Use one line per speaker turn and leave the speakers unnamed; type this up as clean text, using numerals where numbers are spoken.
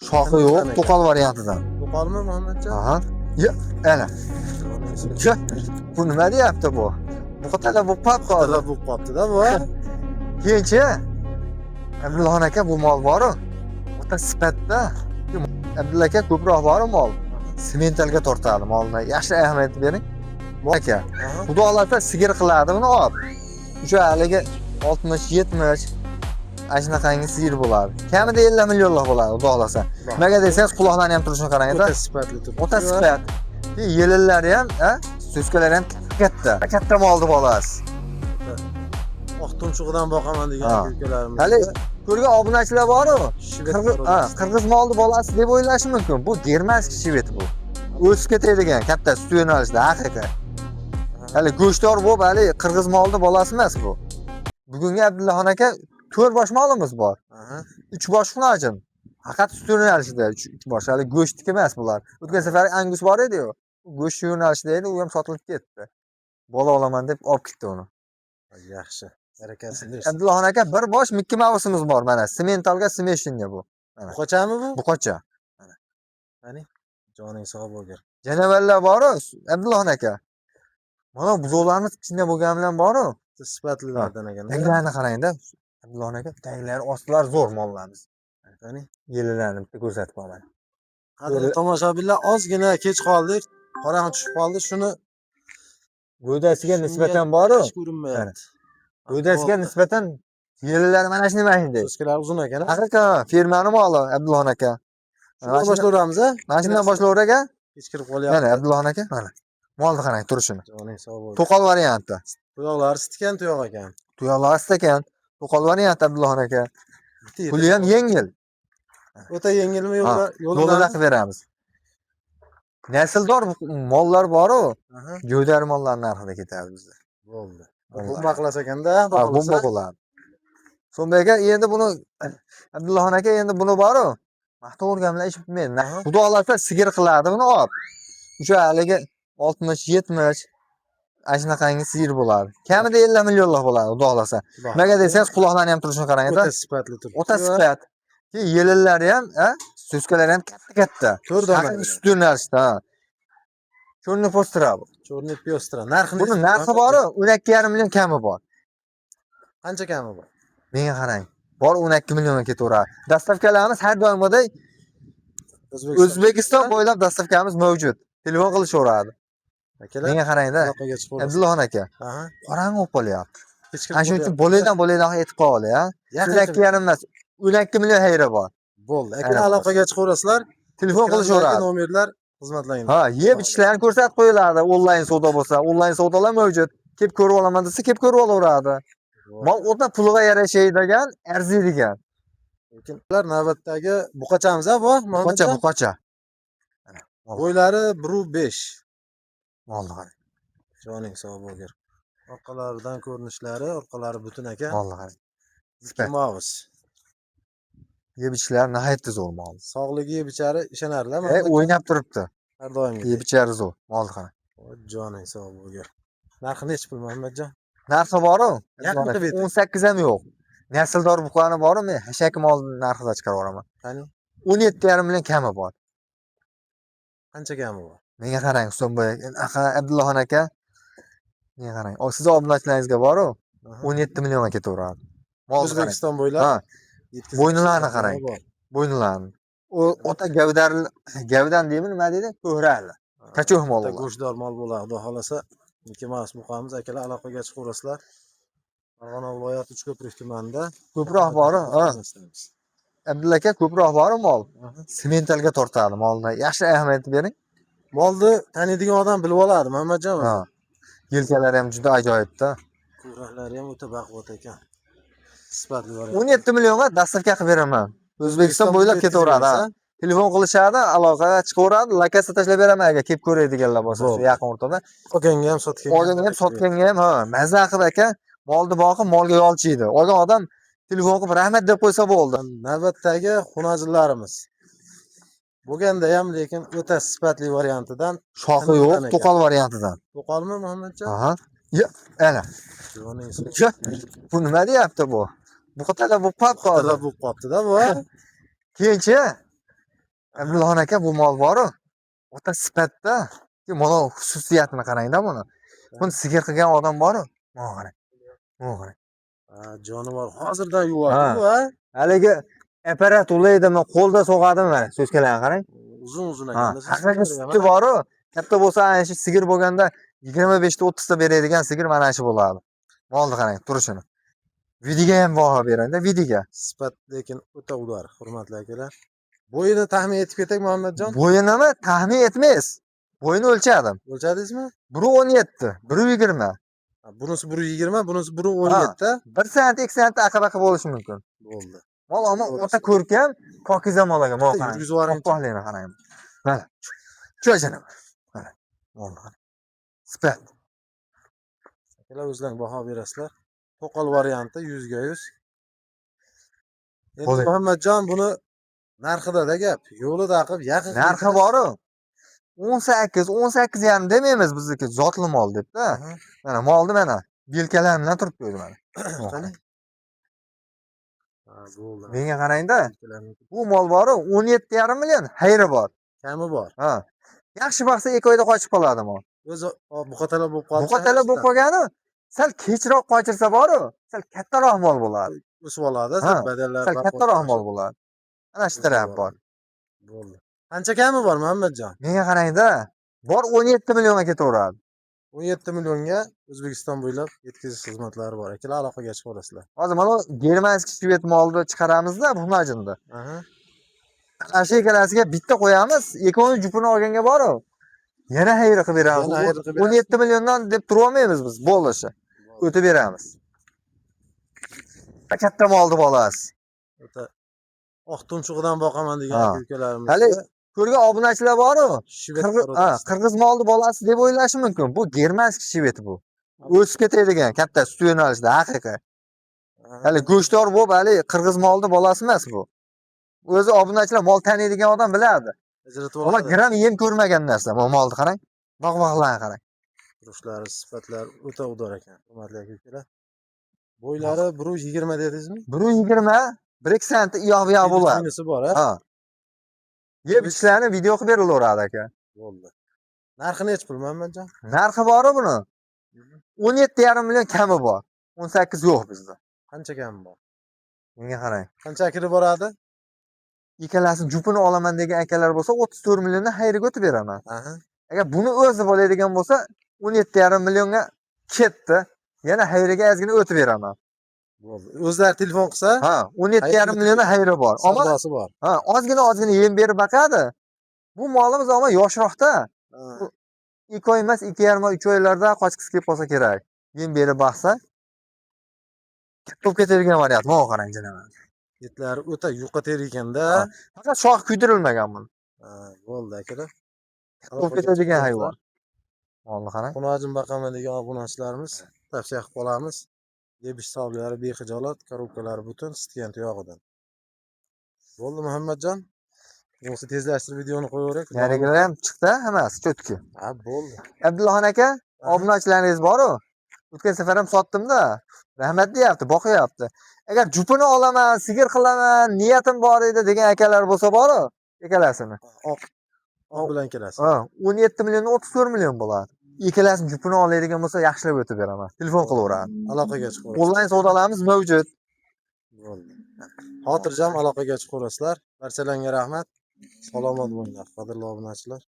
Shoxi yo'q, to'qol variantidan.
To'qolmi Muhammadjon?
Aha. Ya, ana. Ya, bu nima deyapti bu? Bu qatala bu pap
To'qol
hozir.
bo'lib qolibdi-da bu.
Keyinchi Abdullohon aka bu mol bor-ku. O'ta sifatda. Abdulla aka ko'proq bor mol. Sementalga tortadi molni. Yaxshi ahamiyat bering. Mol aka. Xudo xolasa sigir qiladi buni olib. O'sha haligi 60-70 ashnaqangi sigir bo'ladi. Kamida 50 millionlik bo'ladi, xudo xolasa. Nimaga desangiz, quloqlari ham turishini qarang-da.
O'ta sifatli turibdi.
O'ta sifat. Yelillari ham, so'skalari ham katta. Katta molni bolasi.
Oq tumshug'idan boqaman degan ukalarimiz.
Hali ko'rgan obunachilar bor-ku. Qirg'iz molni bolasi deb o'ylashi mumkin. Bu germanskiy shvet bu. O'sib ketadigan katta sut yo'nalishida haqiqat. Hali go'shtdor bo'lib, hali qirg'iz molni bolasi emas bu. Bugungi Abdullohon aka 4 bosh molimiz bor. 3 bosh xunajin. Faqat sut yo'nalishida 3 bosh. Hali go'shtniki emas bular. O'tgan safar Angus bor edi-ku. Go'sht yo'nalishida edi, u ham sotilib ketdi. Bola olaman deb olib ketdi uni.
Yaxshi. Barakasi bersin.
Abdullohon aka bir bosh Mickey Mouse'imiz bor mana. Sementalga Smashingga bu.
Buqachami bu?
Buqacha.
Qani? Joning sog' bo'lgin.
Janavallar bor-ku, Abdullohon aka. Mana buzoqlarimiz kichkina bo'lgani bilan bor-ku.
Sifatlilardan ekan.
Taglarini qarang-da. Abdullohon aka, taglari ostlari zo'r mollarimiz.
Qani?
Yelilarini bitta ko'rsatib qo'yaman.
Qadrli tomoshabinlar, ozgina kech qoldik. Qorong'i tushib qoldi. Shuni
Go'dasiga nisbatan bor-ku.
hech ko'rinmayapti.
Go'dasiga nisbatan yelilari mana shunday mashina.
So'skalari uzun ekan.
Haqiqatan fermani moli Abdullohon aka.
Shundan boshlayveramiz-a?
Mana shundan boshlayver aka.
Kech kirib qolyapti.
Mana Abdullohon aka, mana. Molni qarang turishini.
Joning sog' bo'lgin.
To'qol varianti.
Tuyoqlari sitgan tuyoq ekan.
Tuyoqlari stakan. To'qol variant Abdullohon aka. Puli ham yengil.
O'ta yengilmi
yo'lda qilib beramiz. Nasldor mollar bor-ku. Go'dar mollar narxida ketadi bizda.
Bo'ldi. Bomba qilasa ekanda,
bomba bo'ladi. So'mbeka endi buni Abdullohon aka endi buni bor-ku. Maqta o'rgan bilan ish bitmaydi. Xudo xolasa sigir qiladi buni olib. O'sha haligi 60-70 ashnaqangi sigir bo'ladi. Kamida 50 millionlik bo'ladi, xudo xolasa. Nimaga desangiz, quloqlari ham turishini qarang-da.
O'ta sifatli turibdi.
O'ta sifat. Yelillari ham, so'skalari ham katta-katta.
4 dona.
Sut yo'nalishida. Cho'rni postira bu.
Cho'rni pyostra. Narxini
Buni narxi bor-ku, 12,5 million kami bor.
Qancha kami bor?
Menga qarang. Bor 12 millionga ketaveradi. Dastavkalarimiz har doimgidek O'zbekiston bo'ylab dastavkamiz mavjud. Telefon qilishaveradi.
Akalar,
Menga qarang-da.
aloqaga chiqib
Abdullohon aka.
Aha.
Qorong'i bo'lib qolyapti.
Kechqurun
Ana shuning uchun bo'laydan yetib qoldi, ha. 12,5 emas, 12 million hayra bor.
Bo'ldi. Akalar aloqaga chiqaverasizlar.
Telefon qilishaveradi.
Nomerlar xizmatlaringda.
Ha, yeb ichishlarni ko'rsatib qo'yiladi. Onlayn savdo bo'lsa, onlayn savdolar mavjud. Kelib ko'rib olaman desa, kelib ko'rib olaveradi. Mol o'ta puliga yarashadigan, arziydigan.
Lekin ular navbatdagi buqachamiz-a bu?
Buqacha.
Bo'ylari 1.5.
Molni qarang.
Joning sog' bo'lgin. Orqalaridan ko'rinishlari, orqalari butun aka.
Molni qarang.
Mouse.
Yeb ichishlar nihoyatda zo'r mol.
Sog'ligi bichari ishonarlar.
O'ynab turibdi.
Har doimgidek.
Yeb ichari zo'r. Molni qarang.
Joning sog' bo'lgin. Narxi nechi pul Muhammadjon?
Narxi bor-ku.
Yaqin qilib ayting.
18 ham yo'q. Nasldor buqani bor-ku, men hashak mol narxida chiqarib yuboraman.
Qani?
17,5 million kami bor.
Qancha kami bor?
Menga qarang, Husanboy aka, Abdullohon aka. Menga qarang. Siz obunachilaringizga bor-ku, 17 millionga ketaveradi.
O'zbekiston bo'ylab.
Ha. Bo'yinlarni qarang. Bo'yinlarni. O'ta gavdan deymi, nima deydi? Ko'hrali. Kachoh mol.
Go'shtdor mol bo'ladi, xudo xolasa. Mickey Mouse buqamiz, akalar aloqaga chiqaverasizlar. Farg'ona viloyati Uchko'prik tumanida
ko'proq bor-ku, ha. Abdulla aka ko'proq bor-ku mol. Sementalga tortadi molni. Yaxshi ahamiyat bering.
Molni taniydigan odam bilib oladi, Muhammadjon.
Ha. Yelkalari ham juda ajoyibda.
Ko'raklari ham o'ta baquvvat ekan. Sifatli bor.
17 millionga dastavka qilib beraman. O'zbekiston bo'ylab ketaveradi. Telefon qilishadi, aloqaga chiqaveradi, lokatsiya tashlab beraman agar kelib ko'radiganlar bo'lsa, shu yaqin o'rtada.
Olganga ham
sotganga ham, ha, mazza qilib aka, molni boqib, molga yolchiydi. Olgan odam telefon qilib rahmat deb qo'ysa bo'ldi.
Navbatdagi xunajillarimiz. Bo'lganda ham lekin o'ta sifatli variantidan.
Shoxi yo'q, to'qol variantidan.
To'qolmi Muhammadjon?
Aha. Ya, ana. Bu nima deyapti bu? Bu qatala bu pap hozir.
Bo'lib qolibdi-da bu.
Keyinchi Abdullaxon aka bu mol boru. O'ta sifatda. Mana xususiyatini qarang-da buni. Buni sigir qilgan odam boru. Mana qarang. Mana qarang.
Jonivor hozirdan yuvardi
Ha.
bu, ha?
Haligi apparat ulaydimi, qo'lda so'qadimi mana so'zkalarni qarang.
Uzun
Ha,
ekan.
haqiqiy suti boru. Katta bo'lsa ana shu sigir bo'lganda 25 ta 30 ta beradigan sigir mana shu bo'ladi. Molni qarang, turishini. Vidiga ham baho beranda, vidiga.
Sifat lekin o'ta ular, hurmatli akalar. Bo'yini taxmin etib ketak Muhammadjon.
Bo'yinimi taxmin etmaysiz. Bo'yini o'lchadim.
O'lchadingizmi?
Biri 17, biri 20.
Bunisi 1.20, bunisi 1.17 ta.
1 sant, 2 sant aqabaqa bo'lishi mumkin.
Bo'ldi.
Mol ama o'ta ko'rkam, pokiza mol ekan. Mol qarang.
Yurgizib yuboring.
Qo'polligini qarang. Mana. Cho'jana. Mana. Mol qarang. Sifat.
Akalar o'zlaring baho berasizlar. To'qol varianti 100 ga 100. Endi
Bo'ldi.
Muhammadjon buni narxida gap. Yo'lida qilib yaqin
Narxi boru 18 yarim demaymiz bizniki zotli mol deb-da. Mana molni mana yelkalar bilan turib qo'ydi mana.
qani? Bo'ldi.
Menga qarang-da. Bu mol boru 17,5 million xayri bor.
Kami bor.
Ha. Yaxshi baxsa 2 oyda qochib qoladi mol.
O'zi buqatalar bo'lib qoldi.
Buqatalar bo'lib qolgani sal kechroq qochirsa boru, sal kattaroq mol bo'ladi.
O'sib oladi,
Ha,
badallar.
Sal kattaroq mol bo'ladi. Ana shu taraf bor.
Bo'ldi. Qancha kami bor Muhammadjon?
Menga qarang-da. Bor 17 millionga ketaveradi.
17 millionga O'zbekiston bo'ylab yetkazish xizmatlari bor. Akalar aloqaga chiqib olasizlar.
Hozir mana germanskiy shvet molni chiqaramiz-da bu majinda. Ana shu ikkalasiga bitta qo'yamiz, ikkovini jupini olganga boru. Yana xayri qilib beramiz.
Yana xayri qilib
17 milliondan deb turib olmaymiz biz, bo'lishi. O'tib beramiz. Katta molni bolasi.
O'ta oq tumshug'idan boqaman degan
Ha.
aka-ukalarimiz.
Hali ko'rgan obunachilar boru.
Shvet
Qirg'iz molni bolasi deb o'ylashi mumkin. Bu germanskiy shvet bu. O'sib ketadigan katta sut yo'nalishida haqiqiy. Hali go'shtdor bo'lib, hali qirg'iz molni bolasi emas bu. O'zi obunachilar mol taniydigan odam biladi.
ajratib
Ammo
oladi.
gram yem ko'rmagan narsa. Bu molni qarang. Bog'larni qarang.
Turishlari, sifatlari o'ta udor ekan. Hurmatli aka-ukalar. Bo'ylari 1.20 dedingizmi?
120, 1 santi yo'q bo'ladi.
Bunisi bor, ha?
Ha. Yeb ishlarni video qilib berilaveradi aka.
Bo'ldi. Narxi nechi pul Muhammadjon?
Narxi bor buni. 17,5 million kami bor. 18 yo'q bizda.
Qancha kami bor?
Menga qarang.
Qancha kirib boradi?
Ikkalasini jupini olaman degan akalar bo'lsa 34 milliondan xayriga o'tib beraman.
Aha.
Agar buni o'zi bo'ladigan bo'lsa 17,5 millionga ketdi. Yana xayriga ozgina o'tib beraman.
Bo'ldi. O'zlari telefon qilsa,
Ha, 17,5 milliondan xayri bor. Ammo
savdosi bor.
ha, ozgina yem berib baqadi. Bu molimiz ammo yoshroqda. 2 oy emas, 2,5 3 oylarda qochqisi kelib qolsa kerak. Yem berib baqsa katta bo'lib ketadigan variant. Mana qarang janaman.
Etlari o'ta yuqa ter ekanda.
Faqat shox kuydirilmagan buni.
Bo'ldi akalar.
Bo'lib ketadigan hayvon. Molni qarang.
Xunojim baqaman degan obunachilarimiz tavsiya qilib qolamiz. Yeb hisoblari bexijolat, korobkalari butun, sitgan tuyog'idan. Bo'ldi Muhammadjon. Bo'lsa tezlashtirib videoni qo'yaverak.
Yarigilar ham chiqdi, hammasi cho'tki.
Ha, bo'ldi.
Abdullaxon aka, obunachilaringiz bor-ku. O'tgan safar ham sotdim-da. Rahmat deyapti, boqyapti. Agar jupini olaman, sigir qilaman, niyatim bor edi degan akalar bo'lsa bor-ku, ikkalasini.
Oq bilan kelasiz.
Ha, 17 million 34 million bo'ladi. Ikkalasini jupini oladigan bo'lsa yaxshilab o'tib beraman. Telefon qilaveradi.
Aloqaga chiqib.
Onlayn savdolarimiz mavjud.
Bo'ldi. Xotirjam aloqaga chiqib olasizlar. Barchalarga rahmat. Salomat bo'linglar, qadrli obunachilar.